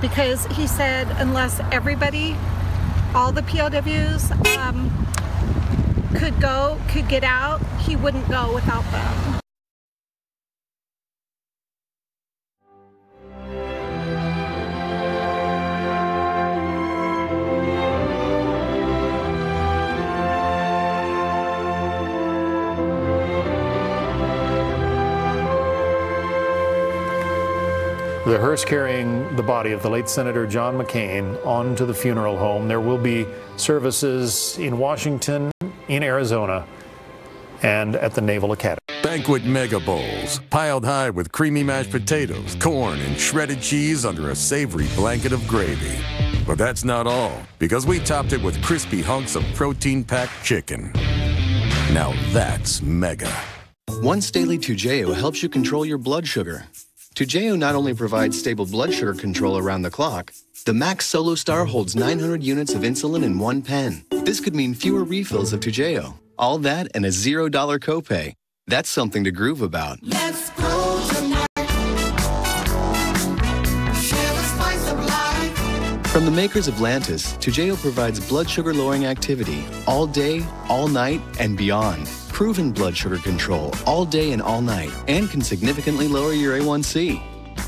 Because he said unless everybody, all the POWs could get out, he wouldn't go without them. The hearse carrying the body of the late Senator John McCain on to the funeral home. There will be services in Washington, in Arizona, and at the Naval Academy. Banquet mega bowls, piled high with creamy mashed potatoes, corn, and shredded cheese under a savory blanket of gravy. But that's not all, because we topped it with crispy hunks of protein-packed chicken. Now that's mega. Once daily Toujeo helps you control your blood sugar. Toujeo not only provides stable blood sugar control around the clock, the Max Solo Star holds 900 units of insulin in one pen. This could mean fewer refills of Toujeo. All that and a $0 copay. That's something to groove about. Let's go tonight. Share the spice of life. From the makers of Lantus, Toujeo provides blood sugar lowering activity all day, all night, and beyond. Proven blood sugar control all day and all night, and can significantly lower your A1C.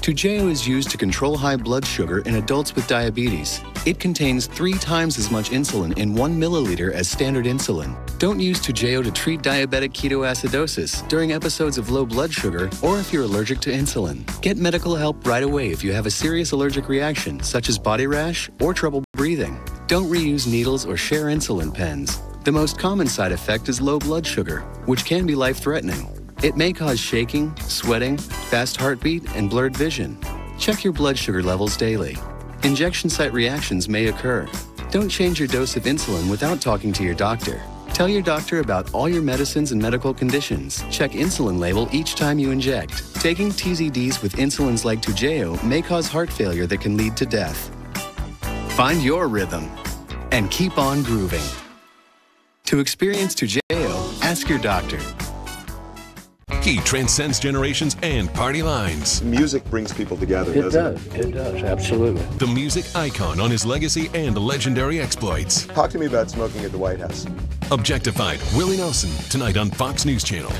Toujeo is used to control high blood sugar in adults with diabetes. It contains 3 times as much insulin in 1 milliliter as standard insulin. Don't use Toujeo to treat diabetic ketoacidosis during episodes of low blood sugar or if you're allergic to insulin. Get medical help right away if you have a serious allergic reaction, such as body rash or trouble breathing. Don't reuse needles or share insulin pens. The most common side effect is low blood sugar, which can be life-threatening. It may cause shaking, sweating, fast heartbeat, and blurred vision. Check your blood sugar levels daily. Injection site reactions may occur. Don't change your dose of insulin without talking to your doctor. Tell your doctor about all your medicines and medical conditions. Check insulin label each time you inject. Taking TZDs with insulins like Toujeo may cause heart failure that can lead to death. Find your rhythm and keep on grooving. To experience Toujeo, ask your doctor. He transcends generations and party lines. Music brings people together, doesn't it? It does, absolutely. The music icon on his legacy and legendary exploits. Talk to me about smoking at the White House. Objectified, Willie Nelson, tonight on Fox News Channel.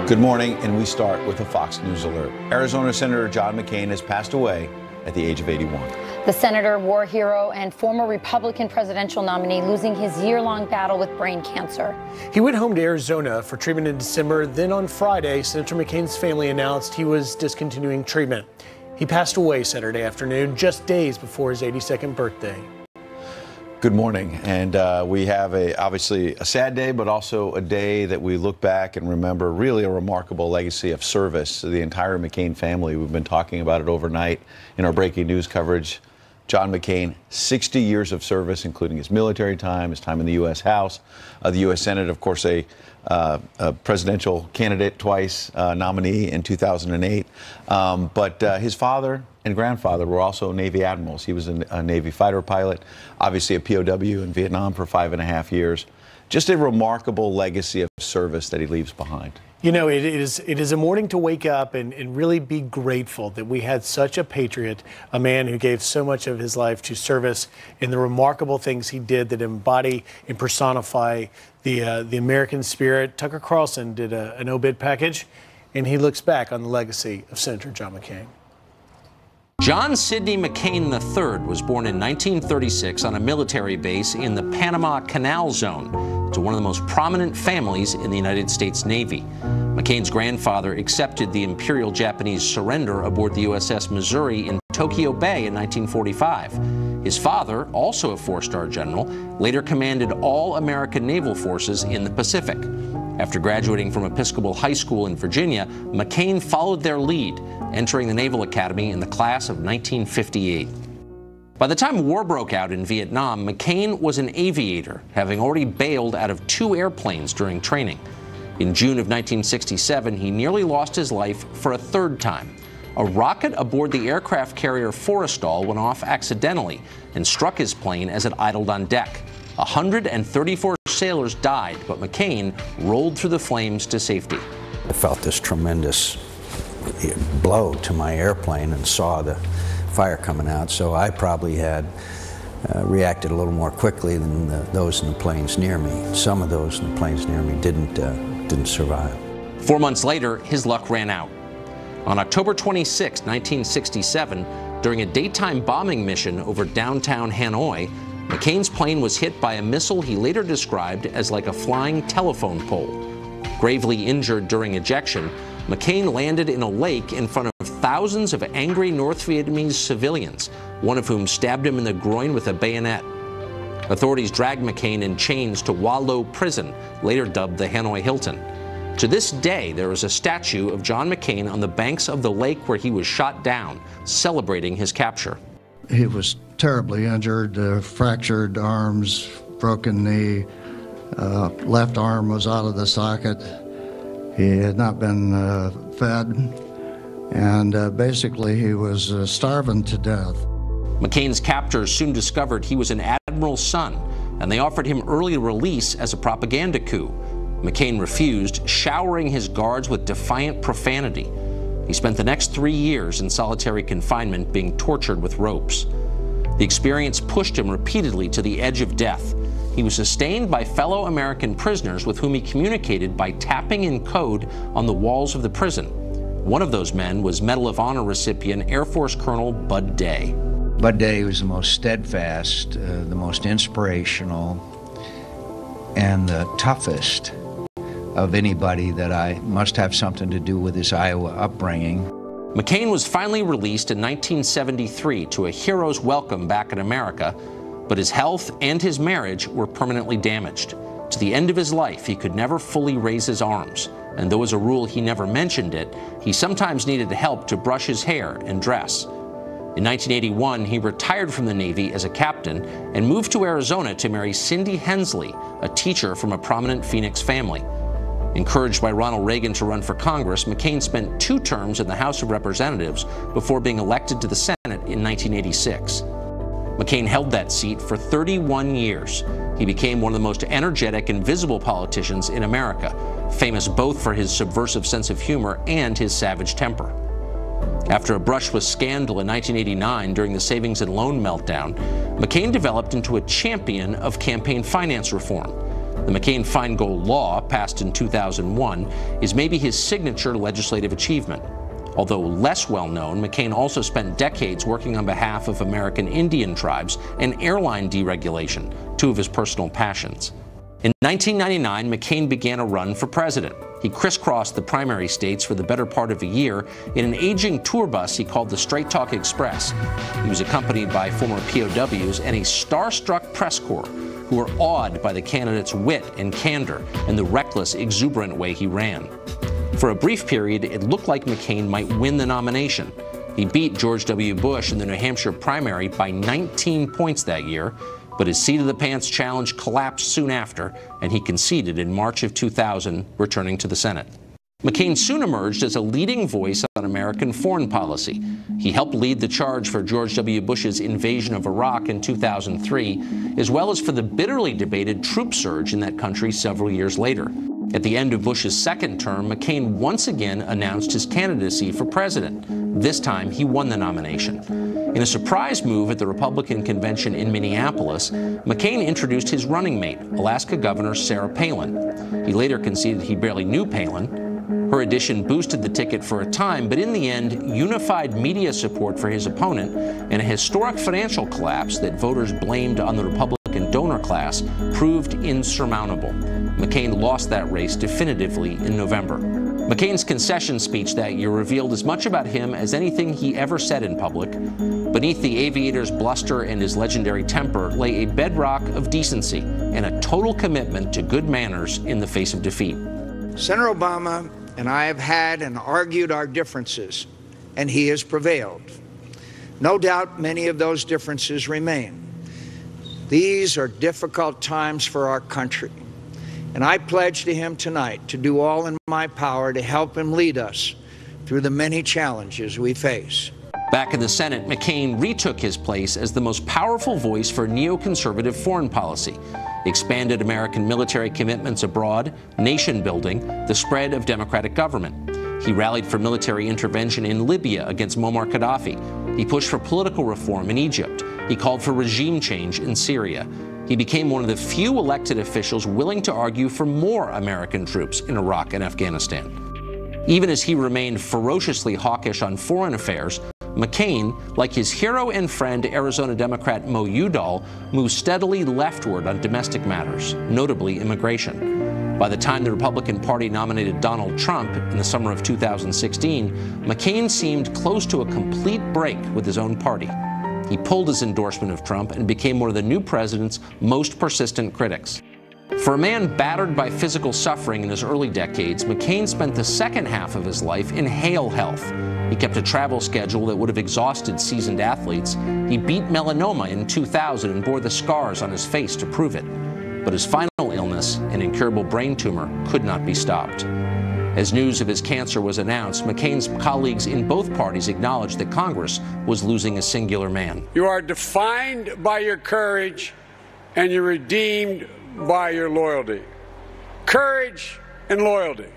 Good morning, and we start with a Fox News alert. Arizona Senator John McCain has passed away at the age of 81. The senator, war hero, and former Republican presidential nominee losing his year-long battle with brain cancer. He went home to Arizona for treatment in December. Then on Friday, Senator McCain's family announced he was discontinuing treatment. He passed away Saturday afternoon, just days before his 82nd birthday. Good morning, and we have obviously a sad day, but also a day that we look back and remember really a remarkable legacy of service to the entire McCain family. We've been talking about it overnight in our breaking news coverage. John McCain, 60 years of service, including his military time, his time in the U.S. House, the U.S. Senate, of course, a presidential candidate twice, nominee in 2008. But his father and grandfather were also Navy admirals. He was a Navy fighter pilot, obviously a POW in Vietnam for 5.5 years. Just a remarkable legacy of service that he leaves behind. You know, it is a morning to wake up and really be grateful that we had such a patriot, a man who gave so much of his life to service in the remarkable things he did that embody and personify the American spirit. Tucker Carlson did an obit package, and he looks back on the legacy of Senator John McCain. John Sidney McCain III was born in 1936 on a military base in the Panama Canal Zone to one of the most prominent families in the United States Navy. McCain's grandfather accepted the Imperial Japanese surrender aboard the USS Missouri in Tokyo Bay in 1945. His father, also a four-star general, later commanded all American naval forces in the Pacific. After graduating from Episcopal High School in Virginia, McCain followed their lead, entering the Naval Academy in the class of 1958. By the time war broke out in Vietnam, McCain was an aviator, having already bailed out of 2 airplanes during training. In June of 1967, he nearly lost his life for a 3rd time. A rocket aboard the aircraft carrier Forrestal went off accidentally and struck his plane as it idled on deck. 134 sailors died, but McCain rolled through the flames to safety. I felt this tremendous blow to my airplane and saw the fire coming out, so I probably had reacted a little more quickly than those in the planes near me. Some of those in the planes near me didn't survive. 4 months later, his luck ran out. On October 26, 1967, during a daytime bombing mission over downtown Hanoi, McCain's plane was hit by a missile he later described as like a flying telephone pole. Gravely injured during ejection, McCain landed in a lake in front of thousands of angry North Vietnamese civilians, one of whom stabbed him in the groin with a bayonet. Authorities dragged McCain in chains to Hoa Lo Prison, later dubbed the Hanoi Hilton. To this day, there is a statue of John McCain on the banks of the lake where he was shot down, celebrating his capture. He was terribly injured, fractured arms, broken knee, left arm was out of the socket. He had not been fed, and basically he was starving to death. McCain's captors soon discovered he was an admiral's son, and they offered him early release as a propaganda coup. McCain refused, showering his guards with defiant profanity. He spent the next 3 years in solitary confinement being tortured with ropes. The experience pushed him repeatedly to the edge of death. He was sustained by fellow American prisoners with whom he communicated by tapping in code on the walls of the prison. One of those men was Medal of Honor recipient Air Force Colonel Bud Day. Bud Day was the most steadfast, the most inspirational, and the toughest of anybody that I must have something to do with his Iowa upbringing. McCain was finally released in 1973 to a hero's welcome back in America, but his health and his marriage were permanently damaged. To the end of his life, he could never fully raise his arms, and though as a rule he never mentioned it, he sometimes needed help to brush his hair and dress. In 1981, he retired from the Navy as a captain and moved to Arizona to marry Cindy Hensley, a teacher from a prominent Phoenix family. Encouraged by Ronald Reagan to run for Congress, McCain spent 2 terms in the House of Representatives before being elected to the Senate in 1986. McCain held that seat for 31 years. He became one of the most energetic and visible politicians in America, famous both for his subversive sense of humor and his savage temper. After a brush with scandal in 1989 during the savings and loan meltdown, McCain developed into a champion of campaign finance reform. The McCain-Feingold Law, passed in 2001, is maybe his signature legislative achievement. Although less well-known, McCain also spent decades working on behalf of American Indian tribes and airline deregulation, 2 of his personal passions. In 1999, McCain began a run for president. He crisscrossed the primary states for the better part of a year in an aging tour bus he called the Straight Talk Express. He was accompanied by former POWs and a star-struck press corps who were awed by the candidate's wit and candor and the reckless, exuberant way he ran. For a brief period, it looked like McCain might win the nomination. He beat George W. Bush in the New Hampshire primary by 19 points that year, but his seat-of-the-pants challenge collapsed soon after, and he conceded in March of 2000, returning to the Senate. McCain soon emerged as a leading voice on American foreign policy. He helped lead the charge for George W. Bush's invasion of Iraq in 2003, as well as for the bitterly debated troop surge in that country several years later. At the end of Bush's second term, McCain once again announced his candidacy for president. This time, he won the nomination. In a surprise move at the Republican convention in Minneapolis, McCain introduced his running mate, Alaska Governor Sarah Palin. He later conceded he barely knew Palin. Her addition boosted the ticket for a time, but in the end, unified media support for his opponent and a historic financial collapse that voters blamed on the Republican donor class proved insurmountable. McCain lost that race definitively in November. McCain's concession speech that year revealed as much about him as anything he ever said in public. Beneath the aviator's bluster and his legendary temper lay a bedrock of decency and a total commitment to good manners in the face of defeat. Senator Obama and I have had and argued our differences, and he has prevailed. No doubt many of those differences remain. These are difficult times for our country, and I pledge to him tonight to do all in my power to help him lead us through the many challenges we face. Back in the Senate, McCain retook his place as the most powerful voice for neoconservative foreign policy, expanded American military commitments abroad, nation building, the spread of democratic government. He rallied for military intervention in Libya against Muammar Gaddafi. He pushed for political reform in Egypt. He called for regime change in Syria. He became one of the few elected officials willing to argue for more American troops in Iraq and Afghanistan. Even as he remained ferociously hawkish on foreign affairs, McCain, like his hero and friend Arizona Democrat Mo Udall, moved steadily leftward on domestic matters, notably immigration. By the time the Republican Party nominated Donald Trump in the summer of 2016, McCain seemed close to a complete break with his own party. He pulled his endorsement of Trump and became one of the new president's most persistent critics. For a man battered by physical suffering in his early decades, McCain spent the second half of his life in hale health. He kept a travel schedule that would have exhausted seasoned athletes. He beat melanoma in 2000 and bore the scars on his face to prove it. But his final illness, an incurable brain tumor, could not be stopped. As news of his cancer was announced, McCain's colleagues in both parties acknowledged that Congress was losing a singular man. You are defined by your courage, and you're redeemed by your loyalty. Courage and loyalty.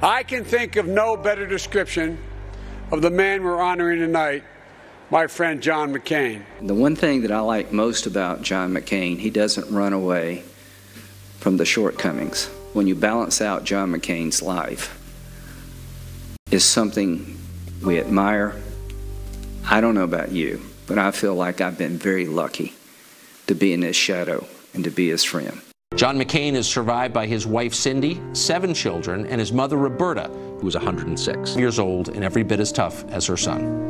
I can think of no better description of the man we're honoring tonight, my friend John McCain. The one thing that I like most about John McCain, he doesn't run away from the shortcomings. When you balance out John McCain's life, is something we admire. I don't know about you, but I feel like I've been very lucky to be in his shadow and to be his friend. John McCain is survived by his wife Cindy, 7 children, and his mother Roberta, who was 106 years old and every bit as tough as her son.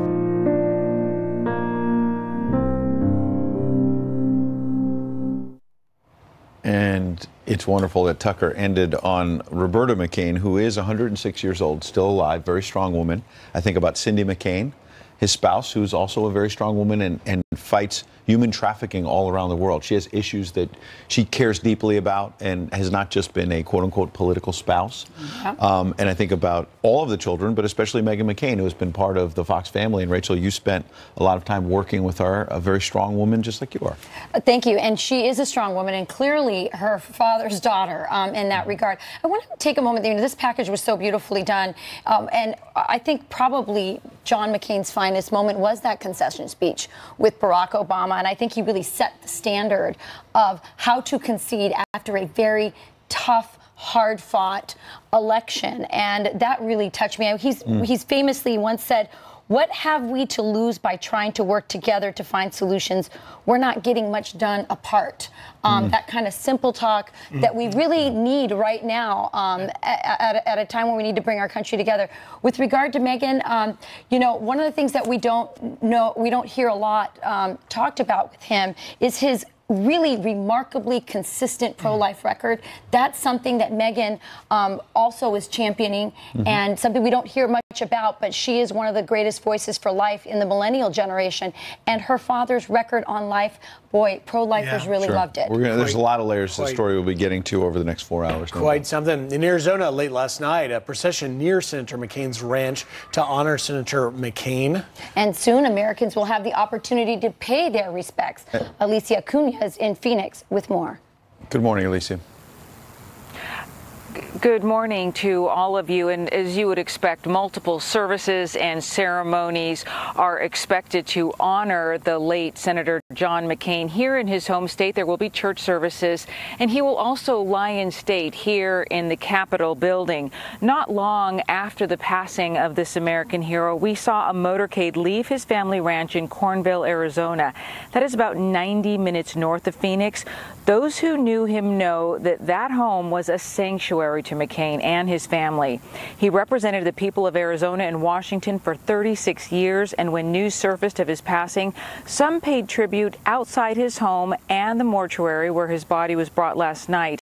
And it's wonderful that Tucker ended on Roberta McCain, who is 106 years old, still alive, very strong woman. I think about Cindy McCain, his spouse, who's also a very strong woman and fights human trafficking all around the world. She has issues that she cares deeply about and has not just been a quote-unquote political spouse. Yeah. And I think about all of the children, but especially Meghan McCain, who has been part of the Fox family. And Rachel, you spent a lot of time working with her, a very strong woman just like you are. Thank you. And she is a strong woman and clearly her father's daughter in that regard. I want to take a moment. This package was so beautifully done. And I think probably John McCain's finest moment was that concession speech with Barack Obama. And I think he really set the standard of how to concede after a very tough, hard-fought election. And that really touched me. He's famously once said, "What have we to lose by trying to work together to find solutions? We're not getting much done apart." That kind of simple talk that we really need right now at a time when we need to bring our country together. With regard to Meghan, one of the things that we don't hear a lot talked about with him is his really remarkably consistent pro-life record. That's something that Meghan also is championing and something we don't hear much about, but she is one of the greatest voices for life in the millennial generation. And her father's record on life, boy, pro-lifers really loved it. There's a lot of layers to the story we'll be getting to over the next 4 hours. Quite something. In Arizona late last night, a procession near Senator McCain's ranch to honor Senator McCain. And soon Americans will have the opportunity to pay their respects. Alicia Acuna is in Phoenix with more. Good morning, Alicia. Good morning to all of you. And as you would expect, multiple services and ceremonies are expected to honor the late Senator John McCain. Here in his home state, there will be church services, and he will also lie in state here in the Capitol building. Not long after the passing of this American hero, we saw a motorcade leave his family ranch in Cornville, Arizona. That is about 90 minutes north of Phoenix. Those who knew him know that that home was a sanctuary to McCain and his family. He represented the people of Arizona and Washington for 36 years, and when news surfaced of his passing, some paid tribute outside his home and the mortuary where his body was brought last night.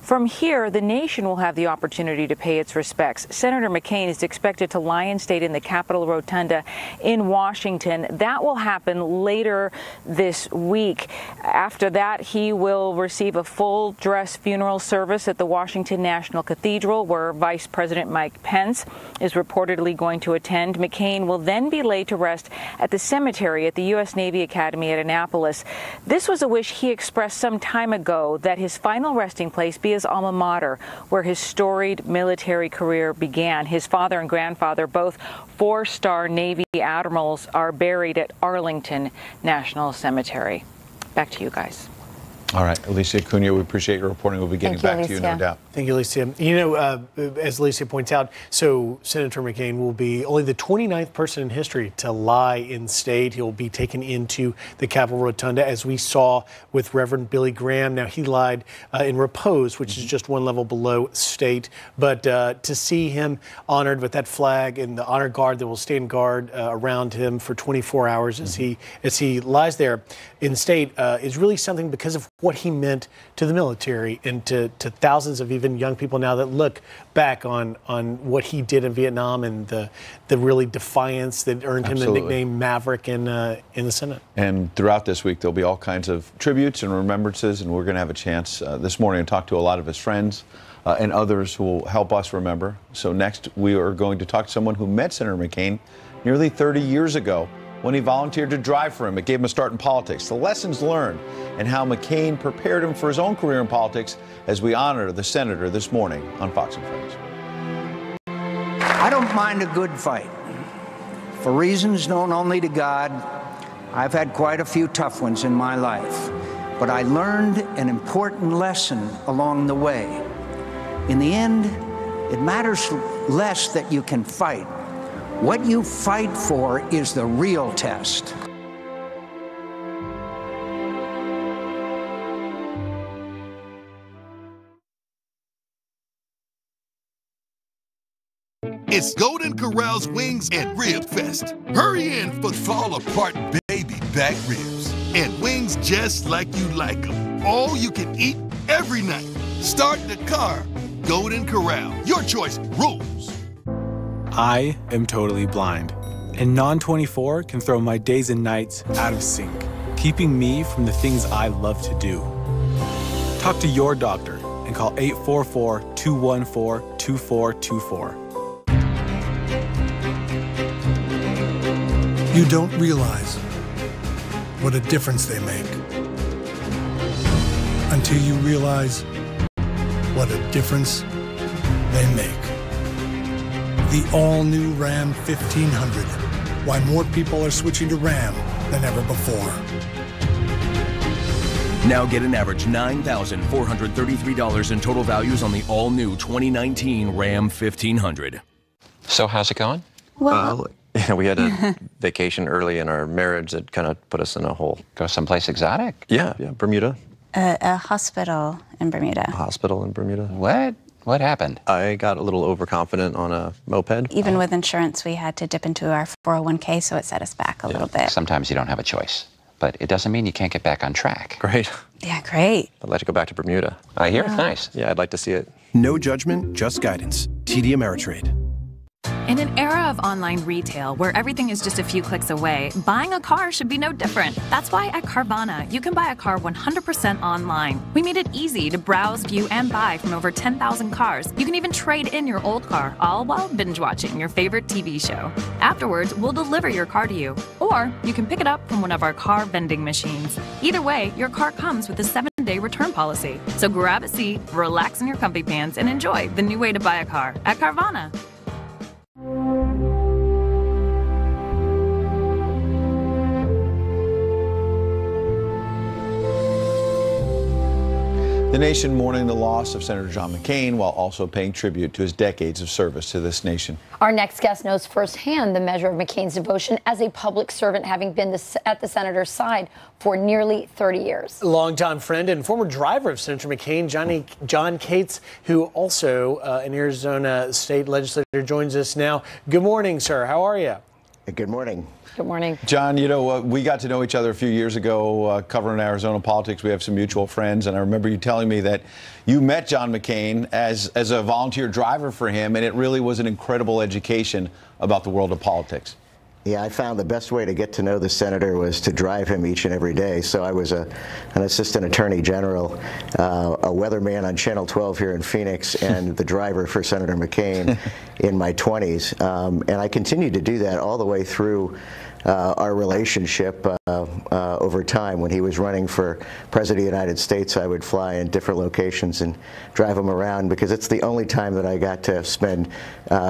From here, the nation will have the opportunity to pay its respects. Senator McCain is expected to lie in state in the Capitol Rotunda in Washington. That will happen later this week. After that, he will receive a full-dress funeral service at the Washington National Cathedral, where Vice President Mike Pence is reportedly going to attend. McCain will then be laid to rest at the cemetery at the U.S. Navy Academy at Annapolis. This was a wish he expressed some time ago, that his final resting place be his alma mater, where his storied military career began. His father and grandfather, both four-star Navy admirals, are buried at Arlington National Cemetery. Back to you guys. All right, Alicia Acuna, we appreciate your reporting. We'll be getting back to you, no doubt. Thank you, Alicia. You know, as Alicia points out, so Senator McCain will be only the 29th person in history to lie in state. He'll be taken into the Capitol Rotunda, as we saw with Reverend Billy Graham. Now, he lied in repose, which is just one level below state. But to see him honored with that flag and the honor guard that will stand guard around him for 24 hours as he lies there in state is really something, because of what he meant to the military and to thousands of even young people now that look back on what he did in Vietnam and the really defiance that earned him the nickname Maverick in the Senate. And throughout this week, there'll be all kinds of tributes and remembrances, and we're going to have a chance this morning to talk to a lot of his friends and others who will help us remember. So next, we are going to talk to someone who met Senator McCain nearly 30 years ago when he volunteered to drive for him. It gave him a start in politics, the lessons learned, and how McCain prepared him for his own career in politics, as we honor the senator this morning on Fox and Friends. I don't mind a good fight. For reasons known only to God, I've had quite a few tough ones in my life, but I learned an important lesson along the way. In the end, it matters less that you can fight. What you fight for is the real test. It's Golden Corral's Wings and Rib Fest. Hurry in for fall-apart baby back ribs and wings just like you like them. All you can eat every night. Start the car. Golden Corral. Your choice, rules. I am totally blind, and Non-24 can throw my days and nights out of sync, keeping me from the things I love to do. Talk to your doctor and call 844-214-2424. You don't realize what a difference they make until you realize what a difference they make. The all-new Ram 1500. Why more people are switching to Ram than ever before. Now get an average $9,433 in total values on the all-new 2019 Ram 1500. So how's it going? Well, we had a vacation early in our marriage that kind of put us in a hole. Go someplace exotic? Yeah, Bermuda. A hospital in Bermuda. A hospital in Bermuda. What? What happened? I got a little overconfident on a moped. Even with insurance, we had to dip into our 401k, so it set us back a little bit. Sometimes you don't have a choice, but it doesn't mean you can't get back on track. Great. Yeah, great. I'd like to go back to Bermuda. I hear it's nice. Yeah, I'd like to see it. No judgment, just guidance. TD Ameritrade. In an era of online retail where everything is just a few clicks away, buying a car should be no different. That's why at Carvana, you can buy a car 100% online. We made it easy to browse, view, and buy from over 10,000 cars. You can even trade in your old car, all while binge watching your favorite TV show. Afterwards, we'll deliver your car to you. Or you can pick it up from one of our car vending machines. Either way, your car comes with a 7-day return policy. So grab a seat, relax in your comfy pants, and enjoy the new way to buy a car at Carvana. The nation mourning the loss of Senator John McCain while also paying tribute to his decades of service to this nation. Our next guest knows firsthand the measure of McCain's devotion as a public servant, having been at the senator's side for nearly 30 years. Longtime friend and former driver of Senator McCain, John Cates, who also an Arizona state legislator, joins us now. Good morning, sir. How are you? Good morning. Good morning. John, you know, we got to know each other a few years ago covering Arizona politics. We have some mutual friends, and I remember you telling me that you met John McCain as a volunteer driver for him, and it really was an incredible education about the world of politics. Yeah, I found the best way to get to know the senator was to drive him each and every day. So I was an assistant attorney general, a weatherman on Channel 12 here in Phoenix, and the driver for Senator McCain in my 20s. And I continued to do that all the way through our relationship over time. When he was running for President of the United States, I would fly in different locations and drive him around because it's the only time that I got to spend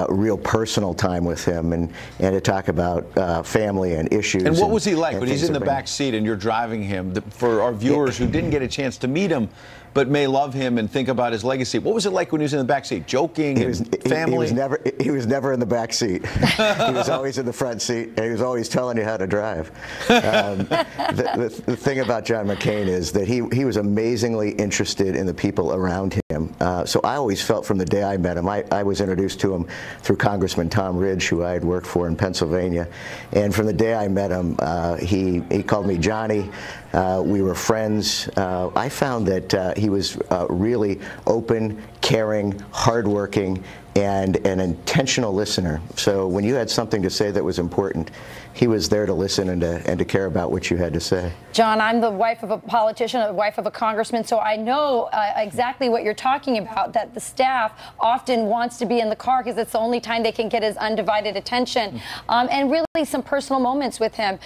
real personal time with him and to talk about family and issues. And what was he like when he's in the back seat and you're driving him? For our viewers who didn't get a chance to meet him, but may love him and think about his legacy. What was it like when he was in the back seat? Joking, family? He was never in the back seat. He was always in the front seat, and he was always telling you how to drive. The thing about John McCain is that he was amazingly interested in the people around him. So I always felt from the day I met him, I was introduced to him through Congressman Tom Ridge, who I had worked for in Pennsylvania. And from the day I met him, he called me Johnny. We were friends. I found that he was really open, caring, hardworking, and an intentional listener. So when you had something to say that was important, he was there to listen and to care about what you had to say. John, I'm the wife of a politician, the wife of a congressman, so I know exactly what you're talking about, that the staff often wants to be in the car because it's the only time they can get his undivided attention, and really some personal moments with him.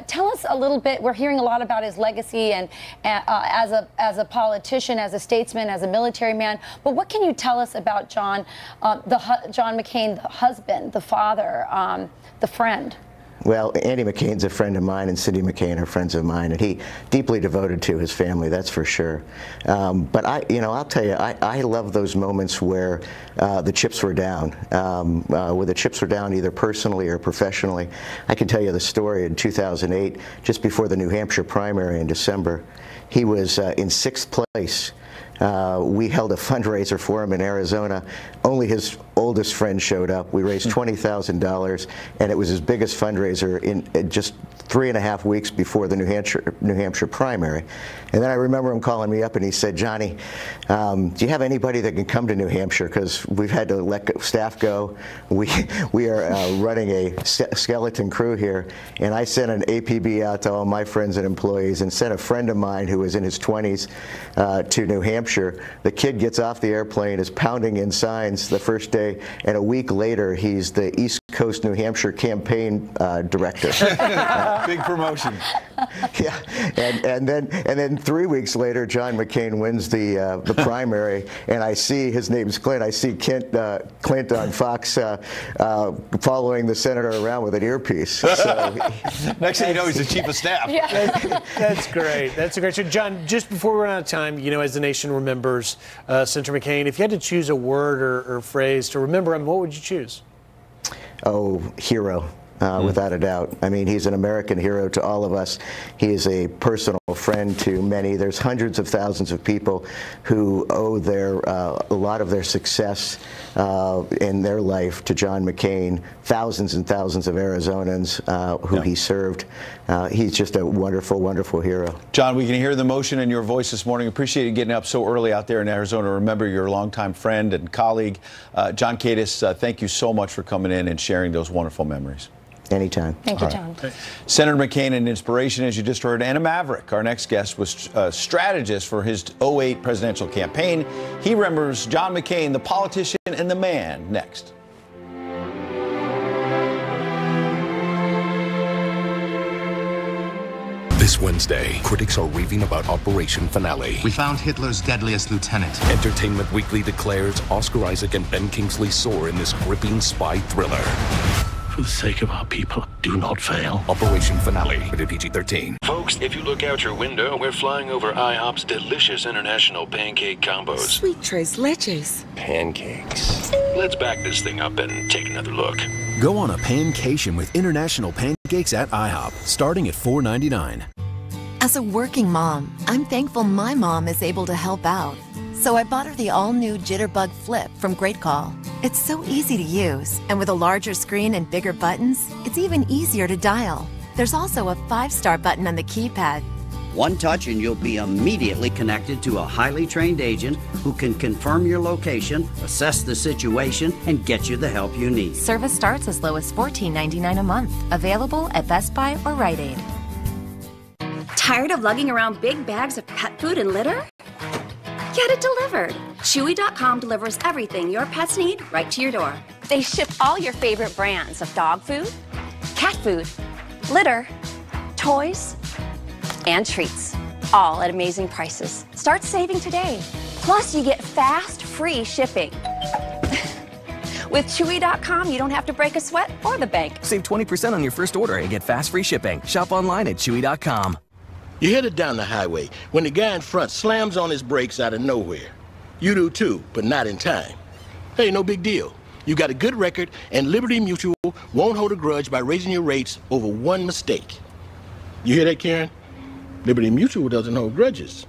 Tell us a little bit. We're hearing a lot about his legacy and as a politician, as a statesman, as a military man, but what can you tell us about John McCain, the husband, the father, the friend? Well, Andy McCain's a friend of mine, and Cindy McCain are friends of mine, and he deeply devoted to his family, that's for sure. But I'll tell you, I love those moments where the chips were down, where the chips were down either personally or professionally. I can tell you the story in 2008, just before the New Hampshire primary in December. He was in 6th place. We held a fundraiser for him in Arizona. Only his oldest friend showed up. We raised $20,000, and it was his biggest fundraiser in just 3.5 weeks before the New Hampshire primary. And then I remember him calling me up, and he said, "Johnny, do you have anybody that can come to New Hampshire? Because we've had to let staff go. We are running a skeleton crew here." And I sent an APB out to all my friends and employees, and sent a friend of mine who was in his 20s to New Hampshire. The kid gets off the airplane, is pounding in signs the first day, and a week later, he's the East Coast New Hampshire campaign director. Big promotion. Yeah, and then 3 weeks later, John McCain wins the primary, and I see his name's Clint. I see Clint on Fox following the senator around with an earpiece. So, next thing you know, he's the chief of staff. Yeah. That's great. That's great. So, John, just before we run out of time, as the nation remembers Senator McCain, if you had to choose a word or phrase to remember him, what would you choose? Oh, hero. Without a doubt. I mean, he's an American hero to all of us. He is a personal friend to many. There's hundreds of thousands of people who owe a lot of their success in their life to John McCain. Thousands and thousands of Arizonans who he served. He's just a wonderful, wonderful hero. John, we can hear the emotion in your voice this morning. Appreciate you getting up so early out there in Arizona. Remember your longtime friend and colleague, John Cadis. Thank you so much for coming in and sharing those wonderful memories. Anytime. Thank you, John. Senator McCain, an inspiration, as you just heard, and a maverick. Our next guest was a strategist for his 2008 presidential campaign. He remembers John McCain, the politician and the man, next. This Wednesday, critics are raving about Operation Finale. We found Hitler's deadliest lieutenant. Entertainment Weekly declares Oscar Isaac and Ben Kingsley soar in this gripping spy thriller. For the sake of our people, do not fail. Operation Finale, rated PG-13. Folks, if you look out your window, we're flying over IHOP's delicious international pancake combos. Sweet tres leches. Pancakes. Let's back this thing up and take another look. Go on a pancation with international pancakes at IHOP, starting at $4.99. As a working mom, I'm thankful my mom is able to help out. So I bought her the all-new Jitterbug Flip from Great Call. It's so easy to use, and with a larger screen and bigger buttons, it's even easier to dial. There's also a 5-star button on the keypad. One touch and you'll be immediately connected to a highly trained agent who can confirm your location, assess the situation, and get you the help you need. Service starts as low as $14.99 a month. Available at Best Buy or Rite Aid. Tired of lugging around big bags of pet food and litter? Get it delivered. Chewy.com delivers everything your pets need right to your door. They ship all your favorite brands of dog food, cat food, litter, toys, and treats, all at amazing prices. Start saving today. Plus, you get fast, free shipping. With Chewy.com, you don't have to break a sweat or the bank. Save 20% on your first order and get fast, free shipping. Shop online at Chewy.com. You're headed down the highway when the guy in front slams on his brakes out of nowhere. You do too, but not in time. Hey, no big deal. You got a good record, and Liberty Mutual won't hold a grudge by raising your rates over one mistake. You hear that, Karen? Liberty Mutual doesn't hold grudges.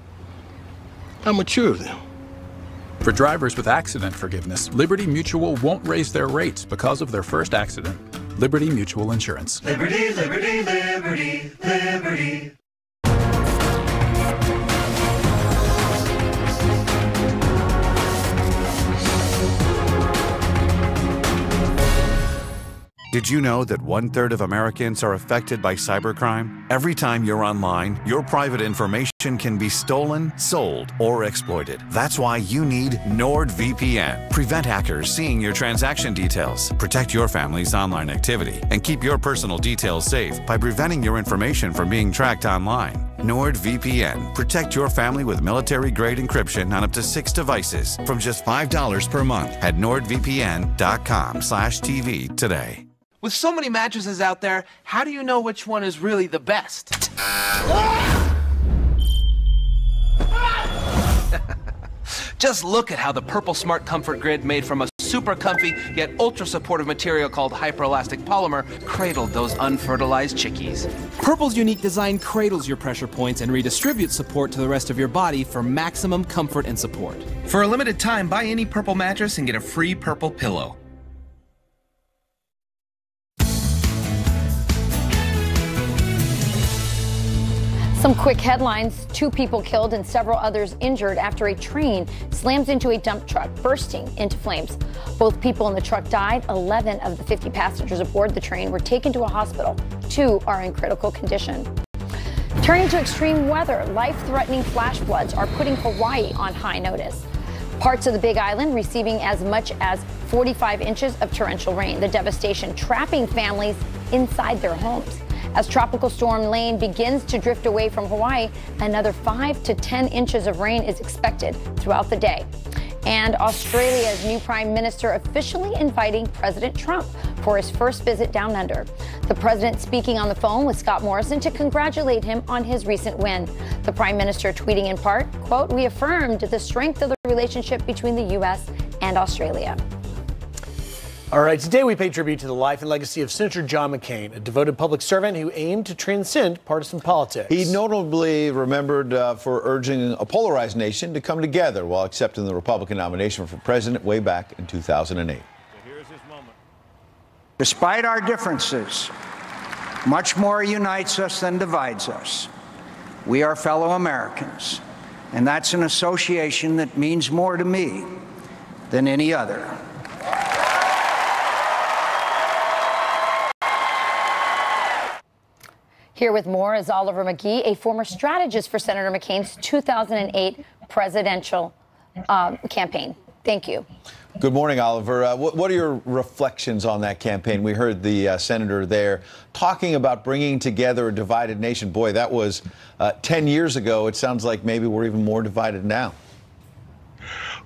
How mature of them. For drivers with accident forgiveness, Liberty Mutual won't raise their rates because of their first accident. Liberty Mutual Insurance. Liberty, liberty, liberty, liberty. Did you know that 1/3 of Americans are affected by cybercrime? Every time you're online, your private information can be stolen, sold, or exploited. That's why you need NordVPN. Prevent hackers seeing your transaction details, protect your family's online activity, and keep your personal details safe by preventing your information from being tracked online. NordVPN. Protect your family with military-grade encryption on up to 6 devices from just $5 per month at nordvpn.com/TV today. With so many mattresses out there, how do you know which one is really the best? Just look at how the Purple Smart Comfort Grid, made from a super comfy yet ultra supportive material called hyperelastic polymer, cradled those unfertilized chickies. Purple's unique design cradles your pressure points and redistributes support to the rest of your body for maximum comfort and support. For a limited time, buy any Purple mattress and get a free Purple pillow. Some quick headlines. 2 people killed and several others injured after a train slams into a dump truck, bursting into flames. Both people in the truck died. 11 of the 50 passengers aboard the train were taken to a hospital. 2 are in critical condition. Turning to extreme weather, life-threatening flash floods are putting Hawaii on high notice. Parts of the Big Island receiving as much as 45 inches of torrential rain. The devastation trapping families inside their homes. As Tropical Storm Lane begins to drift away from Hawaii, another 5 to 10 inches of rain is expected throughout the day. And Australia's new Prime Minister officially inviting President Trump for his first visit down under. The president speaking on the phone with Scott Morrison to congratulate him on his recent win. The Prime Minister tweeting in part, quote, "We affirmed the strength of the relationship between the U.S. and Australia." All right, today we pay tribute to the life and legacy of Senator John McCain, a devoted public servant who aimed to transcend partisan politics. He notably remembered for urging a polarized nation to come together while accepting the Republican nomination for president way back in 2008. Despite our differences, much more unites us than divides us. We are fellow Americans, and that's an association that means more to me than any other. Here with more is Oliver McGee, a former strategist for Senator McCain's 2008 presidential campaign. Thank you. Good morning, Oliver. What are your reflections on that campaign? We heard the senator there talking about bringing together a divided nation. Boy, that was 10 years ago. It sounds like maybe we're even more divided now.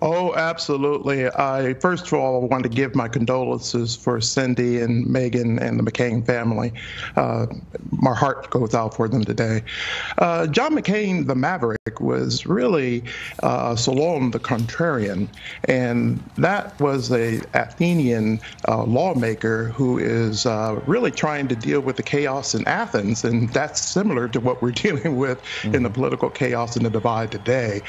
Oh, absolutely. I, first of all, want to give my condolences for Cindy and Megan and the McCain family. My heart goes out for them today. John McCain, the Maverick, was really Solon the Contrarian, and that was a Athenian lawmaker who is really trying to deal with the chaos in Athens, and that's similar to what we're dealing with in the political chaos and the divide today.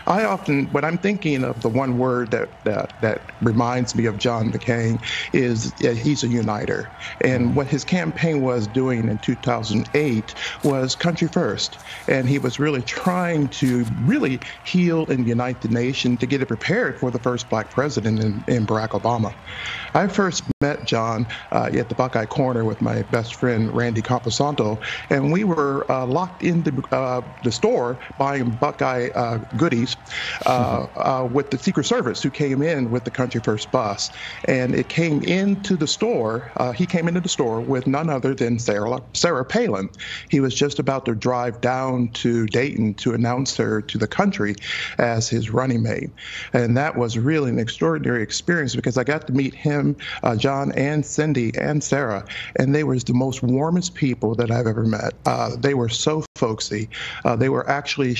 I often, when I'm thinking of the one word that reminds me of John McCain is he's a uniter. And what his campaign was doing in 2008 was country first. And he was really trying to really heal and unite the nation to get it prepared for the first black president in Barack Obama. I first met John at the Buckeye Corner with my best friend, Randy Camposanto, and we were locked in the store buying Buckeye goodies with the Secret Service, who came in with the Country First bus. And it came into the store, he came into the store with none other than Sarah Palin. He was just about to drive down to Dayton to announce her to the country as his running mate. And that was really an extraordinary experience because I got to meet him, John and Cindy and Sarah, and they were the most warmest people that I've ever met. They were so folksy. We were actually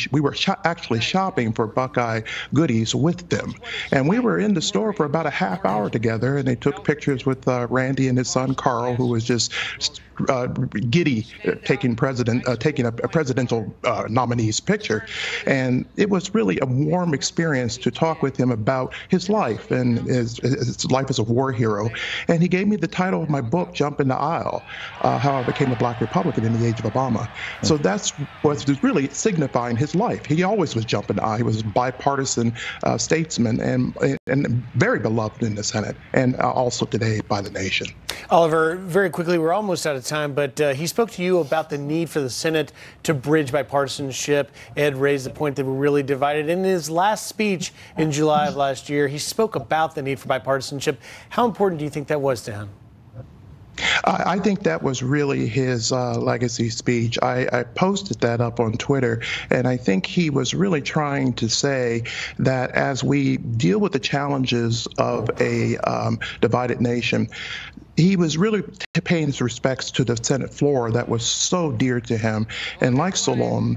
shopping for Buckeye goodies with them. And we were in the store for about a half hour together, and they took pictures with Randy and his son Carl, who was just giddy taking a presidential nominee's picture. And it was really a warm experience to talk with him about his life and his life as a war hero. And he gave me the title of my book, Jump in the Aisle, How I Became a Black Republican in the Age of Obama. So that's what's really signifying his life. He always was jumping the aisle. He was a bipartisan statesman and very beloved in the Senate and also today by the nation. Oliver, very quickly, we're almost out of time, but he spoke to you about the need for the Senate to bridge bipartisanship. Ed raised the point that we're really divided. In his last speech in July of last year, he spoke about the need for bipartisanship. How important do you think that was to him? I think that was really his legacy speech. I posted that up on Twitter, and I think he was really trying to say that as we deal with the challenges of a divided nation, he was really paying his respects to the Senate floor that was so dear to him. And like Solon,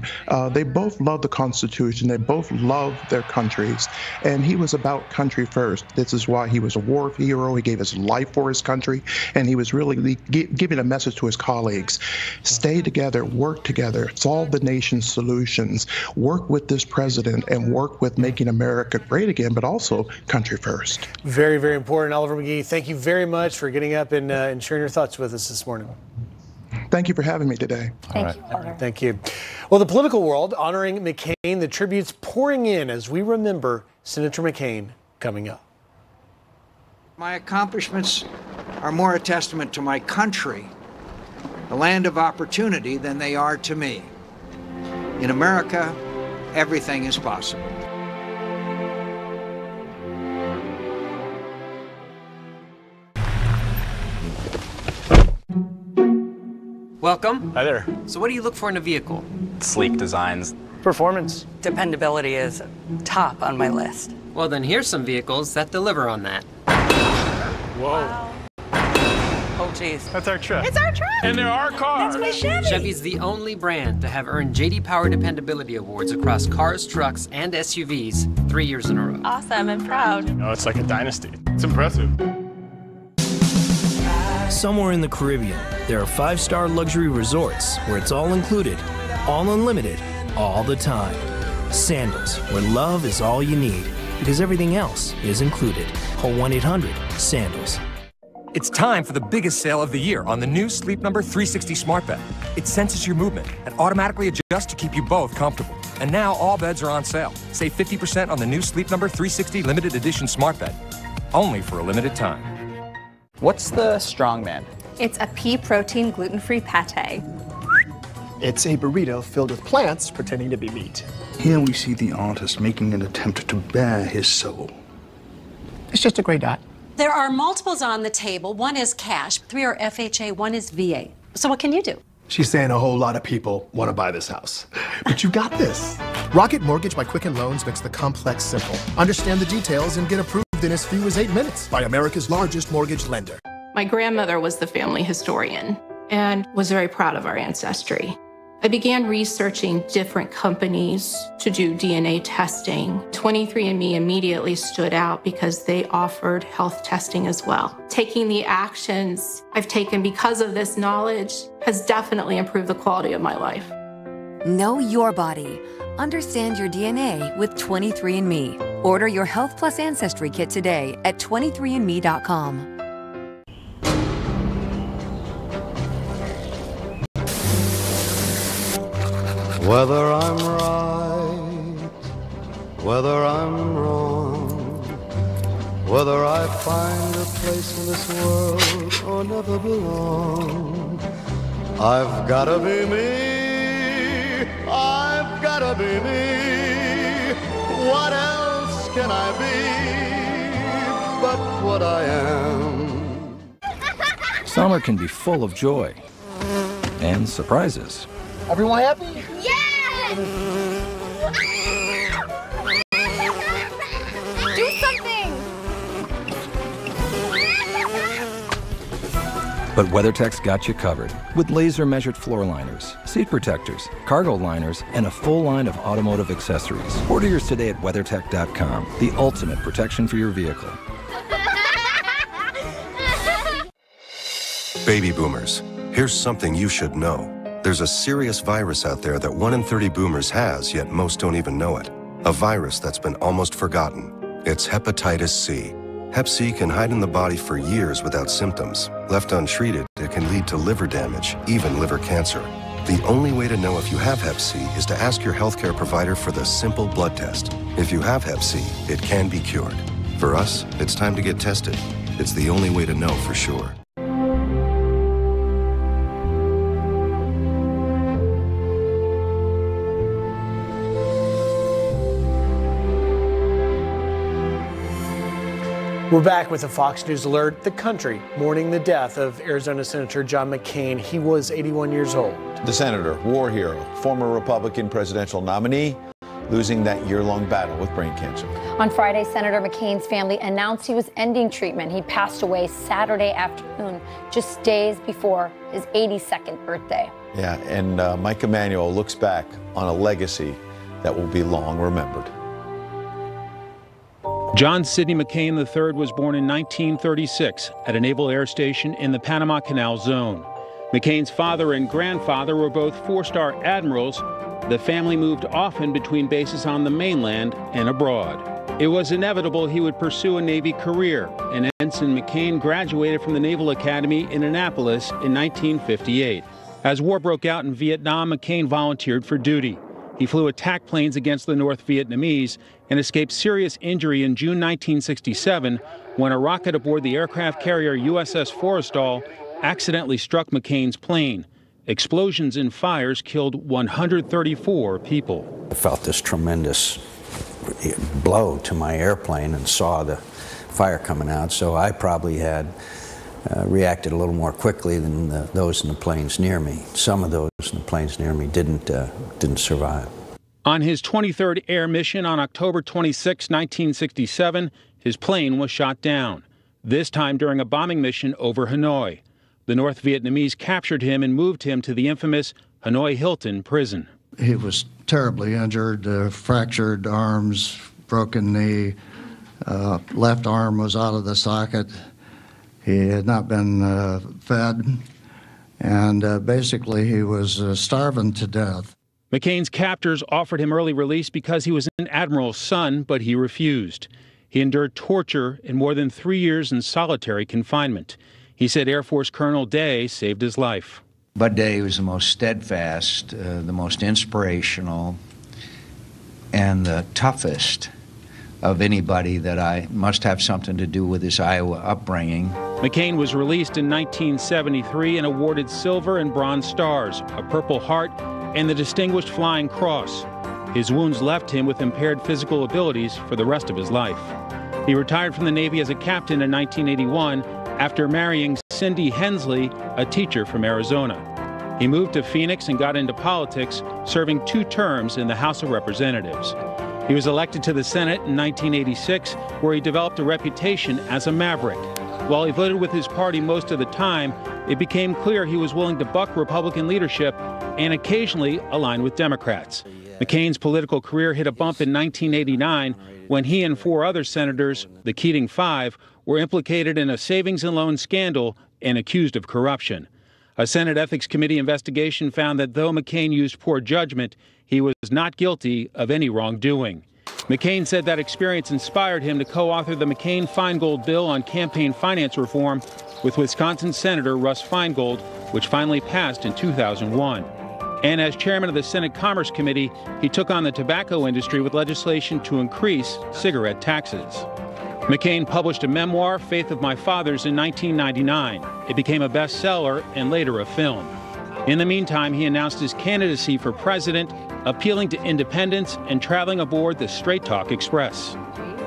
they both loved the Constitution. They both loved their countries. And he was about country first. This is why he was a war hero. He gave his life for his country. And he was really giving a message to his colleagues. Stay together, work together, solve the nation's solutions, work with this president, and work with making America great again, but also country first. Very, very important. Oliver McGee, thank you very much for getting up and sharing your thoughts with us this morning. Thank you for having me today. Thank you, Oliver. Thank you. Well, the political world honoring McCain, the tributes pouring in as we remember Senator McCain coming up. My accomplishments are more a testament to my country, the land of opportunity, than they are to me. In America, everything is possible. Welcome. Hi there. So what do you look for in a vehicle? Sleek designs. Performance. Dependability is top on my list. Well, then here's some vehicles that deliver on that. Whoa. Wow. Oh, geez. That's our truck. It's our truck. And they're our cars. That's my Chevy. Chevy's the only brand to have earned J.D. Power Dependability Awards across cars, trucks, and SUVs 3 years in a row. Awesome and proud. You know, it's like a dynasty. It's impressive. Somewhere in the Caribbean, there are 5-star luxury resorts where it's all included, all unlimited, all the time. Sandals, where love is all you need, because everything else is included. Call 1-800-SANDALS. It's time for the biggest sale of the year on the new Sleep Number 360 smart bed. It senses your movement and automatically adjusts to keep you both comfortable. And now all beds are on sale. Save 50% on the new Sleep Number 360 limited edition smart bed. Only for a limited time. What's the Strongman? It's a pea protein gluten-free pate. It's a burrito filled with plants pretending to be meat. Here we see the artist making an attempt to bare his soul. It's just a gray dot. There are multiples on the table. One is cash, 3 are FHA, 1 is VA. So what can you do? She's saying a whole lot of people want to buy this house. But you got this. Rocket Mortgage by Quicken Loans makes the complex simple. Understand the details and get approved in as few as 8 minutes by America's largest mortgage lender. My grandmother was the family historian and was very proud of our ancestry. I began researching different companies to do DNA testing. 23andMe immediately stood out because they offered health testing as well. Taking the actions I've taken because of this knowledge has definitely improved the quality of my life. Know your body. Understand your DNA with 23andMe. Order your Health Plus Ancestry Kit today at 23andme.com. Whether I'm right, whether I'm wrong, whether I find a place in this world or never belong, I've gotta be me, I've gotta be me. What else can I be but what I am? Summer can be full of joy and surprises. Everyone happy? Do something! But WeatherTech's got you covered with laser-measured floor liners, seat protectors, cargo liners, and a full line of automotive accessories. Order yours today at WeatherTech.com, the ultimate protection for your vehicle. Baby boomers, here's something you should know. There's a serious virus out there that 1 in 30 boomers has, yet most don't even know it. A virus that's been almost forgotten. It's hepatitis C. Hep C can hide in the body for years without symptoms. Left untreated, it can lead to liver damage, even liver cancer. The only way to know if you have Hep C is to ask your healthcare provider for the simple blood test. If you have Hep C, it can be cured. For us, it's time to get tested. It's the only way to know for sure. We're back with a Fox News alert. The country mourning the death of Arizona Senator John McCain. He was 81 years old. The senator, war hero, former Republican presidential nominee, losing that year-long battle with brain cancer. On Friday, Senator McCain's family announced he was ending treatment. He passed away Saturday afternoon, just days before his 82nd birthday. Yeah, and Mike Emanuel looks back on a legacy that will be long remembered. John Sidney McCain III was born in 1936 at a naval air station in the Panama Canal Zone. McCain's father and grandfather were both four-star admirals. The family moved often between bases on the mainland and abroad. It was inevitable he would pursue a Navy career, and Ensign McCain graduated from the Naval Academy in Annapolis in 1958. As war broke out in Vietnam, McCain volunteered for duty. He flew attack planes against the North Vietnamese and escaped serious injury in June 1967 when a rocket aboard the aircraft carrier USS Forrestal accidentally struck McCain's plane. Explosions and fires killed 134 people. I felt this tremendous blow to my airplane and saw the fire coming out, so I probably had reacted a little more quickly than those in the planes near me. Some of those in the planes near me didn't survive. On his 23rd air mission on October 26, 1967, his plane was shot down, this time during a bombing mission over Hanoi. The North Vietnamese captured him and moved him to the infamous Hanoi Hilton prison. He was terribly injured, fractured arms, broken knee, left arm was out of the socket. He had not been fed, and basically he was starving to death. McCain's captors offered him early release because he was an admiral's son, but he refused. He endured torture and more than 3 years in solitary confinement. He said Air Force Colonel Day saved his life. Bud Day was the most steadfast, the most inspirational, and the toughest of anybody that I must have something to do with his Iowa upbringing. McCain was released in 1973 and awarded Silver and Bronze Stars, a Purple Heart, and the Distinguished Flying Cross. His wounds left him with impaired physical abilities for the rest of his life. He retired from the Navy as a captain in 1981 after marrying Cindy Hensley, a teacher from Arizona. He moved to Phoenix and got into politics, serving 2 terms in the House of Representatives. He was elected to the Senate in 1986, where he developed a reputation as a maverick. While he voted with his party most of the time, it became clear he was willing to buck Republican leadership and occasionally align with Democrats. McCain's political career hit a bump in 1989 when he and 4 other senators, the Keating Five, were implicated in a savings and loan scandal and accused of corruption. A Senate Ethics Committee investigation found that though McCain used poor judgment, he was not guilty of any wrongdoing. McCain said that experience inspired him to co-author the McCain-Feingold bill on campaign finance reform with Wisconsin Senator Russ Feingold, which finally passed in 2001. And as chairman of the Senate Commerce Committee, he took on the tobacco industry with legislation to increase cigarette taxes. McCain published a memoir, Faith of My Fathers, in 1999. It became a bestseller and later a film. In the meantime, he announced his candidacy for president, appealing to independents and traveling aboard the Straight Talk Express.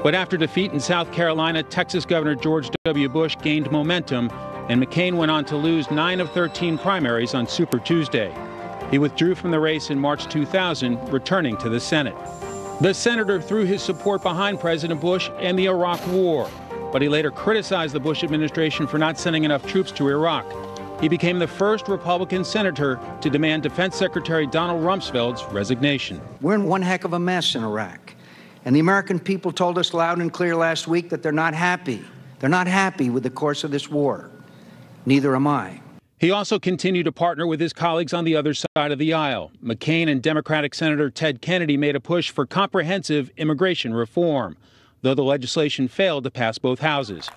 But after defeat in South Carolina, Texas Governor George W. Bush gained momentum, and McCain went on to lose 9 of 13 primaries on Super Tuesday. He withdrew from the race in March 2000, returning to the Senate. The senator threw his support behind President Bush and the Iraq War, but he later criticized the Bush administration for not sending enough troops to Iraq. He became the first Republican senator to demand Defense Secretary Donald Rumsfeld's resignation. We're in one heck of a mess in Iraq, and the American people told us loud and clear last week that they're not happy. They're not happy with the course of this war. Neither am I. He also continued to partner with his colleagues on the other side of the aisle. McCain and Democratic Senator Ted Kennedy made a push for comprehensive immigration reform, though the legislation failed to pass both houses.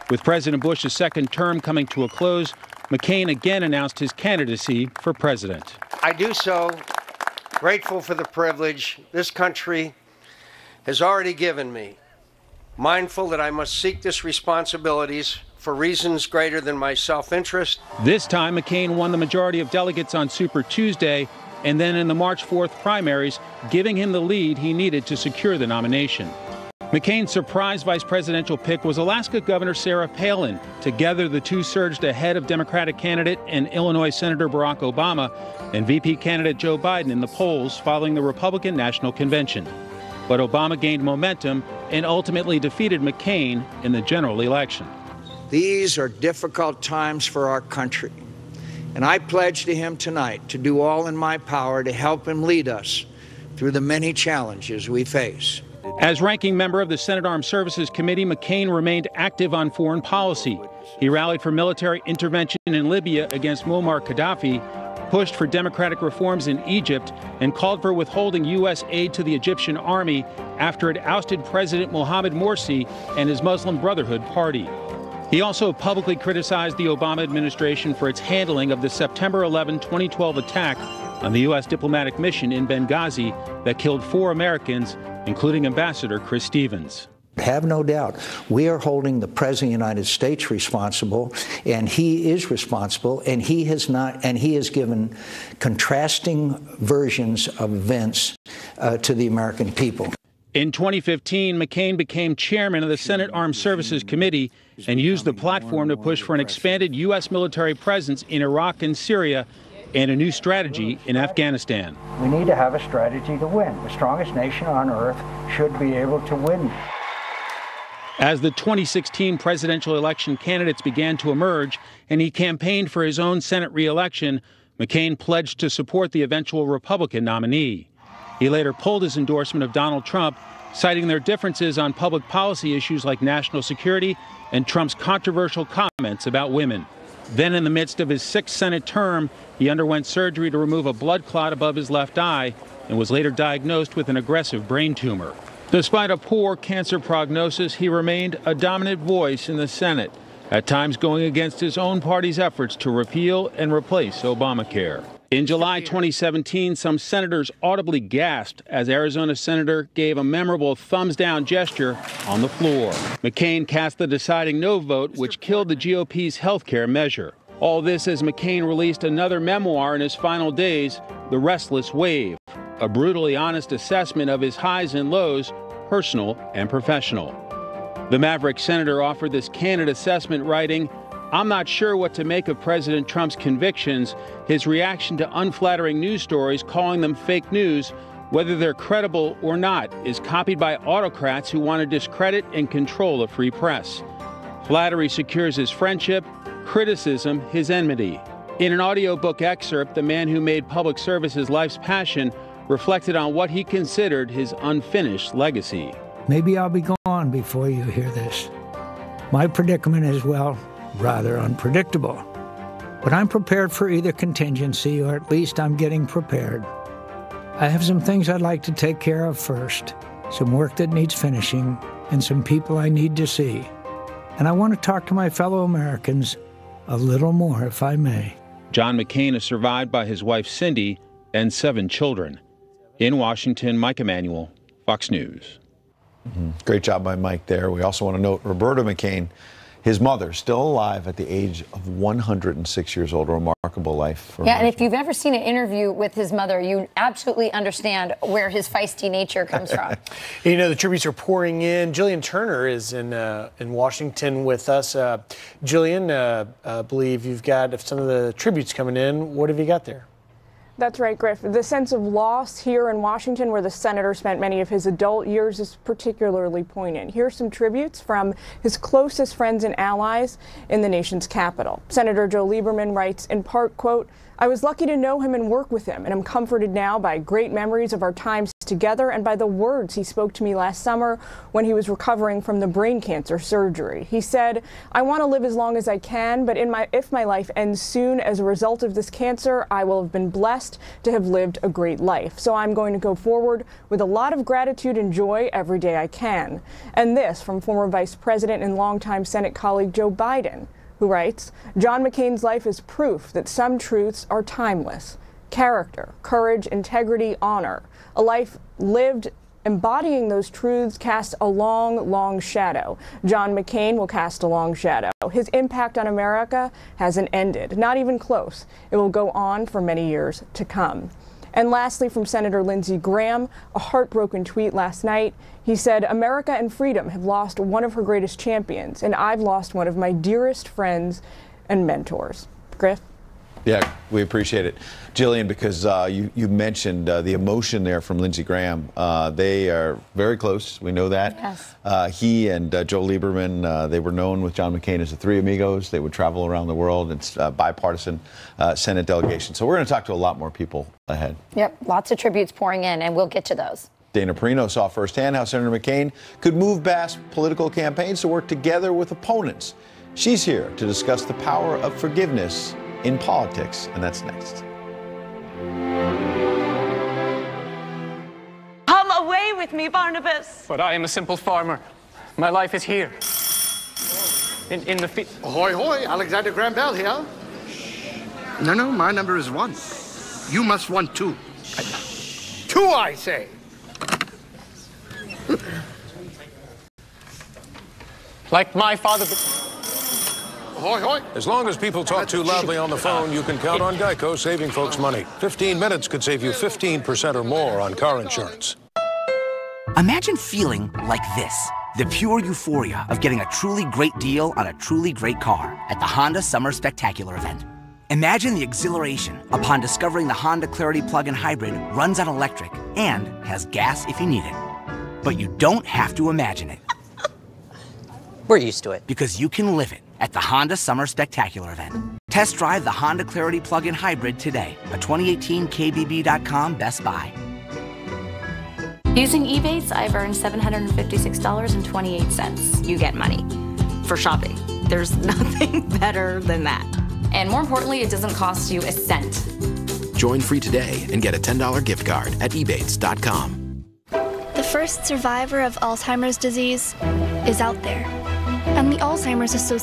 With President Bush's second term coming to a close, McCain again announced his candidacy for president. I do so grateful for the privilege this country has already given me, mindful that I must seek this responsibilities for reasons greater than my self-interest. This time, McCain won the majority of delegates on Super Tuesday and then in the March 4th primaries, giving him the lead he needed to secure the nomination. McCain's surprise vice presidential pick was Alaska Governor Sarah Palin. Together, the two surged ahead of Democratic candidate and Illinois Senator Barack Obama and VP candidate Joe Biden in the polls following the Republican National Convention. But Obama gained momentum and ultimately defeated McCain in the general election. These are difficult times for our country, and I pledge to him tonight to do all in my power to help him lead us through the many challenges we face. As ranking member of the Senate Armed Services Committee, McCain remained active on foreign policy. He rallied for military intervention in Libya against Muammar Gaddafi, pushed for democratic reforms in Egypt, and called for withholding U.S. aid to the Egyptian army after it ousted President Mohamed Morsi and his Muslim Brotherhood party. He also publicly criticized the Obama administration for its handling of the September 11, 2012 attack on the U.S. diplomatic mission in Benghazi that killed 4 Americans, including Ambassador Chris Stevens. Have no doubt, we are holding the President of the United States responsible, and he is responsible, and he has given contrasting versions of events to the American people. In 2015, McCain became chairman of the Senate Armed Services Committee and used the platform to push for an expanded U.S. military presence in Iraq and Syria and a new strategy in Afghanistan. We need to have a strategy to win. The strongest nation on earth should be able to win. As the 2016 presidential election candidates began to emerge and he campaigned for his own Senate re-election, McCain pledged to support the eventual Republican nominee. He later pulled his endorsement of Donald Trump, citing their differences on public policy issues like national security and Trump's controversial comments about women. Then, in the midst of his 6th Senate term, he underwent surgery to remove a blood clot above his left eye and was later diagnosed with an aggressive brain tumor. Despite a poor cancer prognosis, he remained a dominant voice in the Senate, at times going against his own party's efforts to repeal and replace Obamacare. In July 2017, some senators audibly gasped as Arizona senator gave a memorable thumbs-down gesture on the floor. McCain cast the deciding no vote, which killed the GOP's health care measure. All this as McCain released another memoir in his final days, The Restless Wave, a brutally honest assessment of his highs and lows, personal and professional. The Maverick senator offered this candid assessment, writing, "I'm not sure what to make of President Trump's convictions. His reaction to unflattering news stories, calling them fake news, whether they're credible or not, is copied by autocrats who want to discredit and control a free press. Flattery secures his friendship, criticism his enmity." In an audiobook excerpt, the man who made public service his life's passion reflected on what he considered his unfinished legacy. Maybe I'll be gone before you hear this. My predicament is, well, rather unpredictable. But I'm prepared for either contingency, or at least I'm getting prepared. I have some things I'd like to take care of first, some work that needs finishing, and some people I need to see. And I want to talk to my fellow Americans a little more, if I may. John McCain is survived by his wife Cindy and 7 children. In Washington, Mike Emanuel, Fox News. Great job by Mike there. We also want to note Roberta McCain, his mother, still alive at the age of 106 years old. A remarkable life for her. And if you've ever seen an interview with his mother, you absolutely understand where his feisty nature comes from. You know, the tributes are pouring in. Jillian Turner is in Washington with us. Jillian, I believe you've got some of the tributes coming in. What have you got there? That's right, Griff. The sense of loss here in Washington, where the senator spent many of his adult years, is particularly poignant. Here's some tributes from his closest friends and allies in the nation's capital. Senator Joe Lieberman writes, in part, quote, "I was lucky to know him and work with him, and I'm comforted now by great memories of our times together and by the words he spoke to me last summer when he was recovering from the brain cancer surgery. He said, 'I want to live as long as I can, but if my life ends soon as a result of this cancer, I will have been blessed to have lived a great life. So I'm going to go forward with a lot of gratitude and joy every day I can.'" And this from former Vice President and longtime Senate colleague Joe Biden, who writes, "John McCain's life is proof that some truths are timeless. Character, courage, integrity, honor. A life lived embodying those truths casts a long, long shadow. John McCain will cast a long shadow. His impact on America hasn't ended, not even close. It will go on for many years to come." And lastly, from Senator Lindsey Graham, a heartbroken tweet last night. He said, "America and freedom have lost one of her greatest champions, and I've lost one of my dearest friends and mentors." Griff? Yeah, we appreciate it. Jillian, because you mentioned the emotion there from Lindsey Graham. They are very close. We know that. Yes. He and Joe Lieberman, they were known with John McCain as the Three Amigos. They would travel around the world. It's a bipartisan Senate delegation. So we're going to talk to a lot more people ahead. Yep, lots of tributes pouring in, and we'll get to those. Dana Perino saw firsthand how Senator McCain could move past political campaigns to work together with opponents. She's here to discuss the power of forgiveness in politics, and that's next. Come away with me, Barnabas. But I am a simple farmer. My life is here. In the field. Ahoy, hoy, Alexander Graham Bell here. No, my number is 1. You must want 2. 2, I say. Like my father. Ahoy, hoy. As long as people talk too loudly on the phone, you can count on Geico saving folks money. 15 minutes could save you 15% or more on car insurance. Imagine feeling like this. The pure euphoria of getting a truly great deal on a truly great car at the Honda Summer Spectacular event. Imagine the exhilaration upon discovering the Honda Clarity Plug-in Hybrid runs on electric and has gas if you need it. But you don't have to imagine it. We're used to it. Because you can live it at the Honda Summer Spectacular event. Test drive the Honda Clarity Plug-in Hybrid today, a 2018 KBB.com Best Buy. Using Ebates, I've earned $756.28. You get money for shopping. There's nothing better than that. And more importantly, it doesn't cost you a cent. Join free today and get a $10 gift card at ebates.com. The first survivor of Alzheimer's disease is out there. And the Alzheimer's Association